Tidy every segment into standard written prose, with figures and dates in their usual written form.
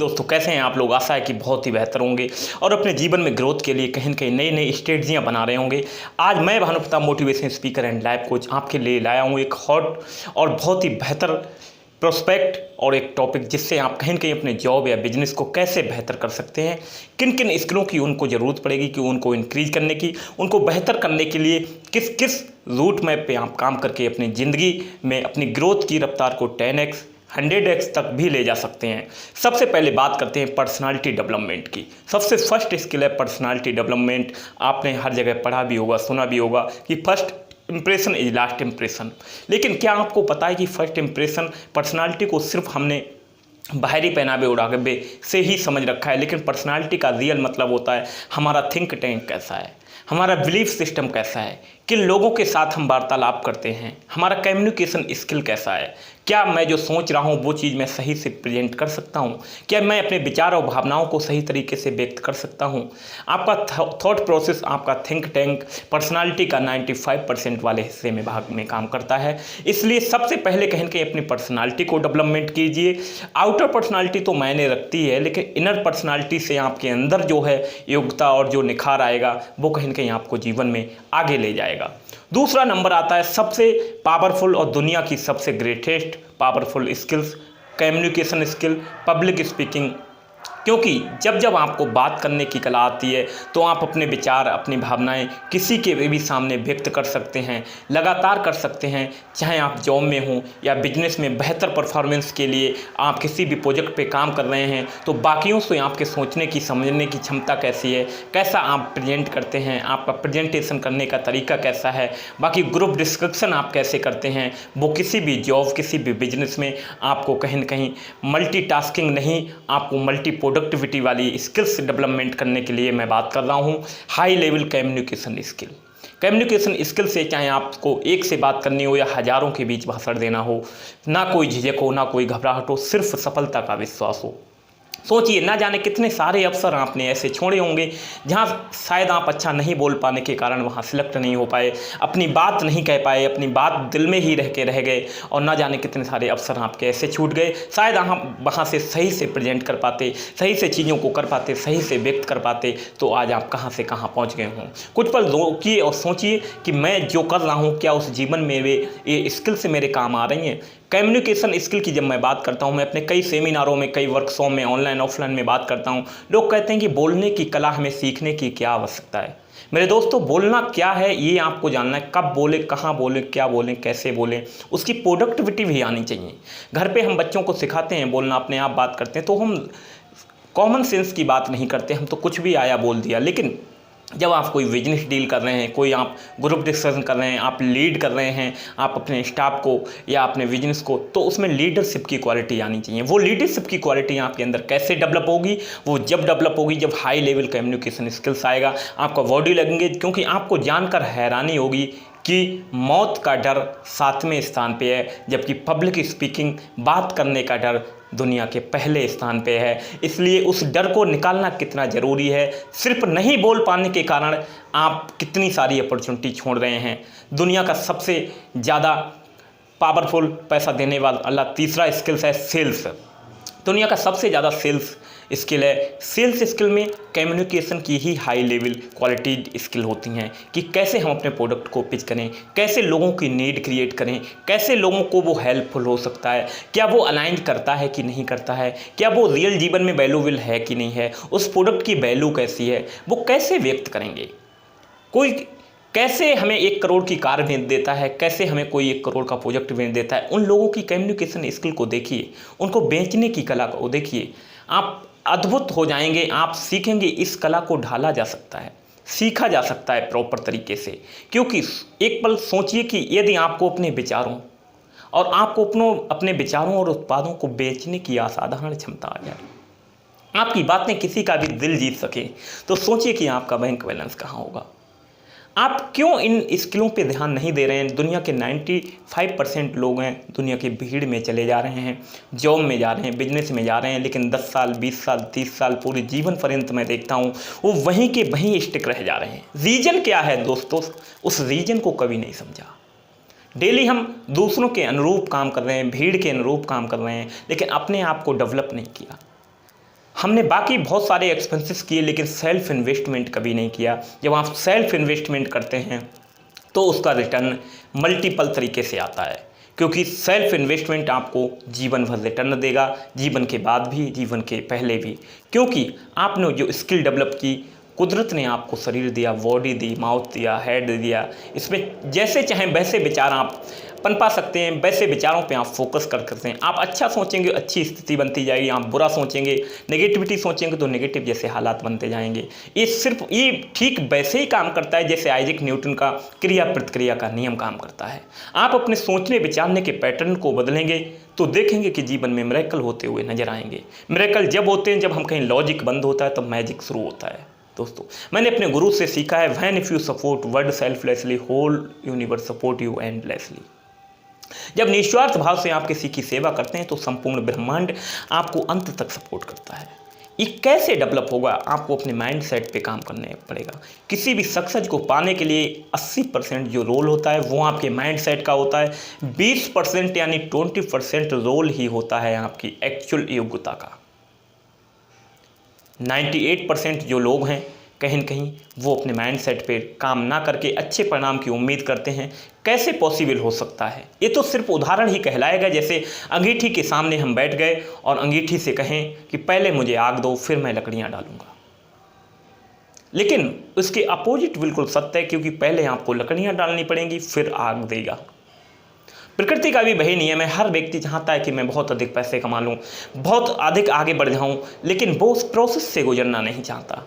दोस्तों, कैसे हैं आप लोग। आशा है कि बहुत ही बेहतर होंगे और अपने जीवन में ग्रोथ के लिए कहीं न कहीं नई नई स्ट्रेटजियाँ बना रहे होंगे। आज मैं Bhanu Pratap motivation speaker and life coach आपके लिए लाया हूँ एक हॉट और बहुत ही बेहतर प्रोस्पेक्ट और एक टॉपिक, जिससे आप कहीं न कहीं अपने जॉब या बिजनेस को कैसे बेहतर कर सकते हैं, किन किन स्किलों की उनको ज़रूरत पड़ेगी कि उनको इंक्रीज करने की, उनको बेहतर करने के लिए किस किस रूट मैप पे आप काम करके अपनी ज़िंदगी में अपनी ग्रोथ की रफ्तार को 10x 100x तक भी ले जा सकते हैं। सबसे पहले बात करते हैं पर्सनालिटी डेवलपमेंट की। सबसे फर्स्ट स्किल है पर्सनालिटी डेवलपमेंट। आपने हर जगह पढ़ा भी होगा, सुना भी होगा कि first impression is last impression. लेकिन क्या आपको पता है कि फर्स्ट इंप्रेशन पर्सनालिटी को सिर्फ हमने बाहरी पहनावे ओढ़ावे से ही समझ रखा है, लेकिन पर्सनालिटी का रियल मतलब होता है हमारा थिंक टैंक कैसा है, हमारा बिलीफ सिस्टम कैसा है, किन लोगों के साथ हम वार्तालाप करते हैं, हमारा कम्युनिकेशन स्किल कैसा है, क्या मैं जो सोच रहा हूँ वो चीज़ मैं सही से प्रेजेंट कर सकता हूँ, क्या मैं अपने विचार और भावनाओं को सही तरीके से व्यक्त कर सकता हूँ। आपका थॉट प्रोसेस, आपका थिंक टैंक पर्सनालिटी का 95% वाले हिस्से में भाग में काम करता है। इसलिए सबसे पहले कहीं कहीं अपनी पर्सनालिटी को डेवलपमेंट कीजिए। आउटर पर्सनालिटी तो मायने रखती है, लेकिन इनर पर्सनालिटी से आपके अंदर जो है योग्यता और जो निखार आएगा वो कहीं न कहीं आपको जीवन में आगे ले जाएगा। दूसरा नंबर आता है सबसे पावरफुल और दुनिया की सबसे greatest powerful skills, communication skill, public speaking. क्योंकि जब जब आपको बात करने की कला आती है तो आप अपने विचार, अपनी भावनाएं किसी के भी सामने व्यक्त कर सकते हैं, लगातार कर सकते हैं। चाहे आप जॉब में हों या बिजनेस में बेहतर परफॉर्मेंस के लिए आप किसी भी प्रोजेक्ट पे काम कर रहे हैं, तो बाकियों से आपके सोचने की, समझने की क्षमता कैसी है, कैसा आप प्रेजेंट करते हैं, आपका प्रेजेंटेशन करने का तरीका कैसा है, बाकी ग्रुप डिस्कशन आप कैसे करते हैं, वो किसी भी जॉब, किसी भी बिजनेस में आपको कहीं न कहीं मल्टीटास्किंग नहीं, आपको मल्टी प्रोडक्टिविटी वाली स्किल्स डेवलपमेंट करने के लिए मैं बात कर रहा हूँ high level communication skill. Communication skill से चाहे आपको एक से बात करनी हो या हज़ारों के बीच भाषण देना हो, ना कोई झिझक हो, ना कोई घबराहट हो, सिर्फ सफलता का विश्वास हो। सोचिए, ना जाने कितने सारे अवसर आपने ऐसे छोड़े होंगे जहाँ शायद आप अच्छा नहीं बोल पाने के कारण वहाँ सिलेक्ट नहीं हो पाए, अपनी बात नहीं कह पाए, अपनी बात दिल में ही रह गए, और ना जाने कितने सारे अवसर आपके ऐसे छूट गए। शायद आप वहाँ से सही से प्रेजेंट कर पाते, सही से चीज़ों को कर पाते, सही से व्यक्त कर पाते, तो आज आप कहाँ से कहाँ पहुँच गए हों। कुछ पल रोकिए और सोचिए कि मैं जो कर रहा हूँ क्या उस जीवन में ये स्किल से मेरे काम आ रही हैं। कम्युनिकेशन स्किल की जब मैं बात करता हूँ, मैं अपने कई सेमिनारों में, कई वर्कशॉप में, ऑनलाइन ऑफलाइन में बात करता हूँ, लोग कहते हैं कि बोलने की कला हमें सीखने की क्या आवश्यकता है। मेरे दोस्तों, बोलना क्या है ये आपको जानना है। कब बोले, कहाँ बोले, क्या बोलें, कैसे बोलें, उसकी प्रोडक्टिविटी भी आनी चाहिए। घर पे हम बच्चों को सिखाते हैं बोलना, अपने आप बात करते हैं, तो हम कॉमन सेंस की बात नहीं करते, हम तो कुछ भी आया बोल दिया। लेकिन जब आप कोई बिजनेस डील कर रहे हैं, कोई आप ग्रुप डिस्कशन कर रहे हैं, आप लीड कर रहे हैं आप अपने स्टाफ को या अपने बिजनेस को, तो उसमें लीडरशिप की क्वालिटी आनी चाहिए। वो लीडरशिप की क्वालिटी आपके अंदर कैसे डेवलप होगी? वो जब डेवलप होगी जब हाई लेवल कम्युनिकेशन स्किल्स आएगा, आपका बॉडी लैंग्वेज। क्योंकि आपको जानकर हैरानी होगी कि मौत का डर 7वें स्थान पे है, जबकि पब्लिक स्पीकिंग, बात करने का डर दुनिया के पहले स्थान पे है। इसलिए उस डर को निकालना कितना ज़रूरी है। सिर्फ नहीं बोल पाने के कारण आप कितनी सारी अपॉर्चुनिटी छोड़ रहे हैं। दुनिया का सबसे ज़्यादा पावरफुल पैसा देने वाला तीसरा स्किल्स है सेल्स। दुनिया का सबसे ज़्यादा सेल्स स्किल है। सेल्स स्किल में कम्युनिकेशन की ही हाई लेवल क्वालिटी स्किल होती हैं कि कैसे हम अपने प्रोडक्ट को पिच करें, कैसे लोगों की नीड क्रिएट करें, कैसे लोगों को वो हेल्पफुल हो सकता है, क्या वो अलाइन करता है कि नहीं करता है, क्या वो रियल जीवन में वैल्यूएबल है कि नहीं है, उस प्रोडक्ट की वैल्यू कैसी है, वो कैसे व्यक्त करेंगे। कोई कैसे हमें 1 करोड़ की कार बेच देता है, कैसे हमें कोई 1 करोड़ का प्रोजेक्ट बेच देता है। उन लोगों की कम्युनिकेशन स्किल को देखिए, उनको बेचने की कला को देखिए, आप अद्भुत हो जाएंगे। आप सीखेंगे इस कला को ढाला जा सकता है, सीखा जा सकता है प्रॉपर तरीके से। क्योंकि एक पल सोचिए कि यदि आपको अपने विचारों और आपको अपने विचारों और उत्पादों को बेचने की असाधारण क्षमता आ जाए, आपकी बातें किसी का भी दिल जीत सके, तो सोचिए कि आपका बैंक बैलेंस कहाँ होगा। आप क्यों इन स्किलों पे ध्यान नहीं दे रहे हैं? दुनिया के 95% लोग हैं दुनिया की भीड़ में चले जा रहे हैं, जॉब में जा रहे हैं, बिजनेस में जा रहे हैं, लेकिन 10 साल, 20 साल, 30 साल, पूरे जीवन पर्यंत मैं देखता हूँ वो वहीं के वहीं स्टिक रह जा रहे हैं। रीजन क्या है दोस्तों? उस रीजन को कभी नहीं समझा। डेली हम दूसरों के अनुरूप काम कर रहे हैं, भीड़ के अनुरूप काम कर रहे हैं, लेकिन अपने आप को डेवलप नहीं किया। हमने बाकी बहुत सारे एक्सपेंसेस किए लेकिन सेल्फ इन्वेस्टमेंट कभी नहीं किया। जब आप सेल्फ इन्वेस्टमेंट करते हैं तो उसका रिटर्न मल्टीपल तरीके से आता है, क्योंकि सेल्फ इन्वेस्टमेंट आपको जीवन भर रिटर्न देगा, जीवन के बाद भी, जीवन के पहले भी, क्योंकि आपने जो स्किल डेवलप की, कुदरत ने आपको शरीर दिया, बॉडी दी, माउथ दिया, हेड दिया, इसमें जैसे चाहें वैसे विचार आप पनपा सकते हैं, वैसे विचारों पे आप फोकस कर सकते हैं। आप अच्छा सोचेंगे अच्छी स्थिति बनती जाएगी, आप बुरा सोचेंगे, नेगेटिविटी सोचेंगे तो नेगेटिव जैसे हालात बनते जाएंगे। ये ठीक वैसे ही काम करता है जैसे आइजैक न्यूटन का क्रिया प्रतिक्रिया का नियम काम करता है। आप अपने सोचने विचारने के पैटर्न को बदलेंगे तो देखेंगे कि जीवन में मिरेकल होते हुए नजर आएंगे। मिरेकल जब होते हैं जब हम कहीं लॉजिक बंद होता है तब मैजिक शुरू होता है। दोस्तों, मैंने अपने गुरु से सीखा है, when if you support world selflessly, whole universe support you endlessly. जब निस्वार्थ भाव से आप किसी की सेवा करते हैं तो संपूर्ण ब्रह्मांड आपको अंत तक सपोर्ट करता है। ये कैसे डेवलप होगा? आपको अपने माइंड सेट पे काम करने पड़ेगा। किसी भी सक्सेस को पाने के लिए 80% जो रोल होता है वो आपके माइंड सेट का होता है, 20% यानी 20% रोल ही होता है आपकी एक्चुअल योग्यता का। 98% जो लोग हैं कहीं न कहीं वो अपने माइंड सेट पे काम ना करके अच्छे परिणाम की उम्मीद करते हैं। कैसे पॉसिबल हो सकता है? ये तो सिर्फ उदाहरण ही कहलाएगा, जैसे अंगीठी के सामने हम बैठ गए और अंगीठी से कहें कि पहले मुझे आग दो फिर मैं लकड़ियां डालूंगा, लेकिन उसके अपोजिट बिल्कुल सत्य है, क्योंकि पहले आपको लकड़ियां डालनी पड़ेंगी फिर आग देगा। प्रकृति का भी वही नियम है। हर व्यक्ति चाहता है कि मैं बहुत अधिक पैसे कमा लूँ, बहुत अधिक आगे बढ़ जाऊँ, लेकिन वो उस प्रोसेस से गुजरना नहीं चाहता।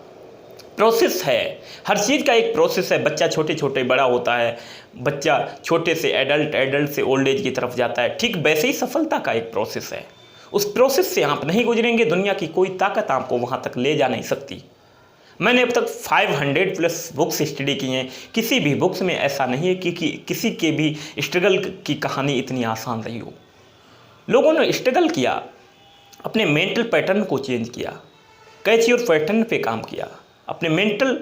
प्रोसेस है, हर चीज़ का एक प्रोसेस है। बच्चा छोटे छोटे बड़ा होता है, बच्चा छोटे से एडल्ट, एडल्ट से ओल्ड एज की तरफ जाता है, ठीक वैसे ही सफलता का एक प्रोसेस है। उस प्रोसेस से आप नहीं गुजरेंगे, दुनिया की कोई ताकत आपको वहाँ तक ले जा नहीं सकती। मैंने अब तक 500+ बुक्स स्टडी की हैं, किसी भी बुक्स में ऐसा नहीं है कि किसी के भी स्ट्रगल की कहानी इतनी आसान रही हो। लोगों ने स्ट्रगल किया, अपने मेंटल पैटर्न को चेंज किया, कैच योर पैटर्न पे काम किया, अपने मेंटल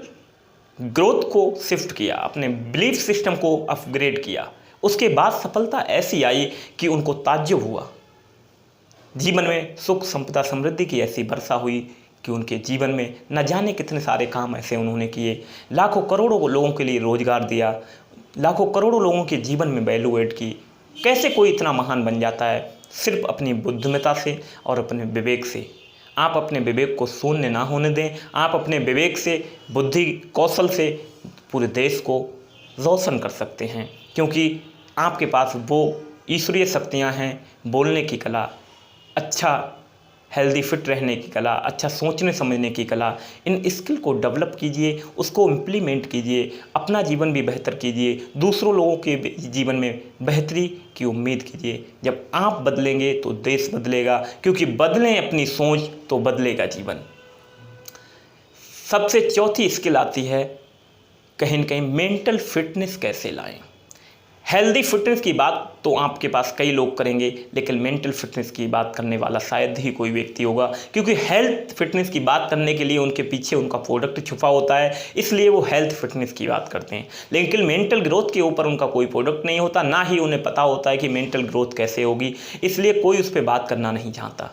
ग्रोथ को शिफ्ट किया, अपने बिलीफ सिस्टम को अपग्रेड किया। उसके बाद सफलता ऐसी आई कि उनको ताज्जुब हुआ। जीवन में सुख, संपदा, समृद्धि की ऐसी वर्षा हुई कि उनके जीवन में न जाने कितने सारे काम ऐसे उन्होंने किए, लाखों करोड़ों लोगों के लिए रोजगार दिया, लाखों करोड़ों लोगों के जीवन में वैल्यू ऐड की। कैसे कोई इतना महान बन जाता है? सिर्फ अपनी बुद्धिमत्ता से और अपने विवेक से। आप अपने विवेक को शून्य ना होने दें। आप अपने विवेक से, बुद्धि कौशल से पूरे देश को रोशन कर सकते हैं, क्योंकि आपके पास वो ईश्वरीय शक्तियाँ हैं, बोलने की कला, अच्छा हेल्दी फिट रहने की कला, अच्छा सोचने समझने की कला। इन स्किल को डेवलप कीजिए, उसको इम्प्लीमेंट कीजिए, अपना जीवन भी बेहतर कीजिए, दूसरों लोगों के जीवन में बेहतरी की उम्मीद कीजिए। जब आप बदलेंगे तो देश बदलेगा, क्योंकि बदलें अपनी सोच तो बदलेगा जीवन। सबसे चौथी स्किल आती है कहीं न कहीं मेंटल फिटनेस कैसे लाएं। हेल्दी फिटनेस की बात तो आपके पास कई लोग करेंगे, लेकिन मेंटल फिटनेस की बात करने वाला शायद ही कोई व्यक्ति होगा, क्योंकि हेल्थ फिटनेस की बात करने के लिए उनके पीछे उनका प्रोडक्ट छुपा होता है, इसलिए वो हेल्थ फिटनेस की बात करते हैं। लेकिन मेंटल ग्रोथ के ऊपर उनका कोई प्रोडक्ट नहीं होता, ना ही उन्हें पता होता है कि मेंटल ग्रोथ कैसे होगी, इसलिए कोई उस पर बात करना नहीं चाहता।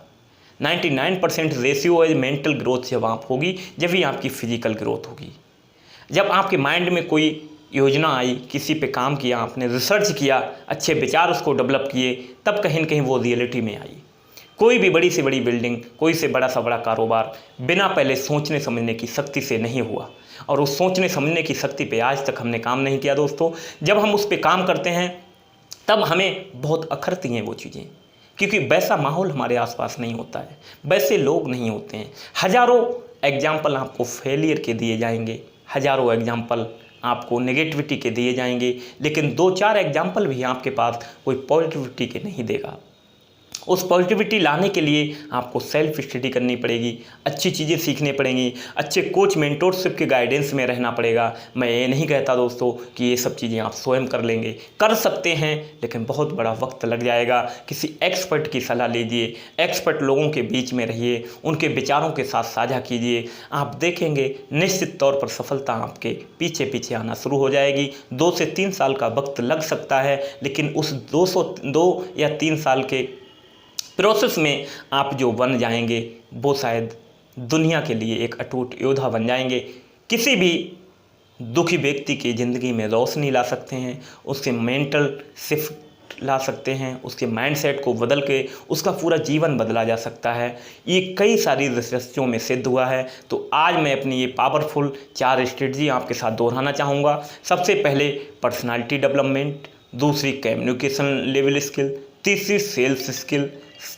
99% रेशियो है मेंटल ग्रोथ जब आप होगी, जब ही आपकी फिजिकल ग्रोथ होगी। जब आपके माइंड में कोई योजना आई, किसी पे काम किया, आपने रिसर्च किया, अच्छे विचार उसको डेवलप किए, तब कहीं न कहीं वो रियलिटी में आई। कोई भी बड़ी से बड़ी बिल्डिंग, कोई से बड़ा सा बड़ा कारोबार बिना पहले सोचने समझने की शक्ति से नहीं हुआ, और उस सोचने समझने की शक्ति पे आज तक हमने काम नहीं किया। दोस्तों, जब हम उस पर काम करते हैं तब हमें बहुत अखरती हैं वो चीज़ें, क्योंकि वैसा माहौल हमारे आसपास नहीं होता है, वैसे लोग नहीं होते हैं। हज़ारों एग्जाम्पल आपको फेलियर के दिए जाएंगे, हज़ारों एग्जाम्पल आपको नेगेटिविटी के दिए जाएंगे, लेकिन 2-4 एग्जाम्पल भी आपके पास कोई पॉजिटिविटी के नहीं देगा। उस पॉजिटिविटी लाने के लिए आपको सेल्फ स्टडी करनी पड़ेगी, अच्छी चीज़ें सीखनी पड़ेंगी, अच्छे कोच मेंटोरशिप के गाइडेंस में रहना पड़ेगा। मैं ये नहीं कहता दोस्तों कि ये सब चीज़ें आप स्वयं कर लेंगे, कर सकते हैं, लेकिन बहुत बड़ा वक्त लग जाएगा। किसी एक्सपर्ट की सलाह लीजिए, एक्सपर्ट लोगों के बीच में रहिए, उनके विचारों के साथ साझा कीजिए। आप देखेंगे निश्चित तौर पर सफलता आपके पीछे पीछे आना शुरू हो जाएगी। 2 से 3 साल का वक्त लग सकता है, लेकिन उस 2 या 3 साल के प्रोसेस में आप जो बन जाएंगे वो शायद दुनिया के लिए एक अटूट योद्धा बन जाएंगे। किसी भी दुखी व्यक्ति की ज़िंदगी में रोशनी ला सकते हैं, उसके मेंटल शिफ्ट ला सकते हैं, उसके माइंडसेट को बदल के उसका पूरा जीवन बदला जा सकता है। ये कई सारी रिसर्चों में सिद्ध हुआ है। तो आज मैं अपनी ये पावरफुल 4 स्ट्रेटजी आपके साथ दोहराना चाहूँगा। सबसे पहले पर्सनालिटी डेवलपमेंट, दूसरी कम्युनिकेशन लेवल स्किल, तीसरी सेल्स स्किल,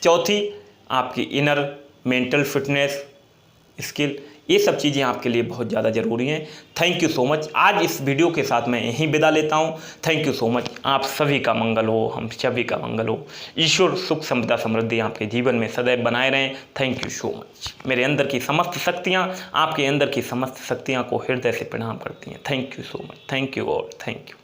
चौथी आपकी इनर मेंटल फिटनेस स्किल। ये सब चीज़ें आपके लिए बहुत ज़्यादा ज़रूरी हैं। Thank you so much. आज इस वीडियो के साथ मैं यहीं विदा लेता हूँ। Thank you so much. आप सभी का मंगल हो, हम सभी का मंगल हो। ईश्वर सुख समृद्धि समृद्धि आपके जीवन में सदैव बनाए रहें। Thank you so much. मेरे अंदर की समस्त शक्तियाँ आपके अंदर की समस्त शक्तियाँ को हृदय से प्रणाम करती हैं। Thank you so much. Thank you God. Thank you.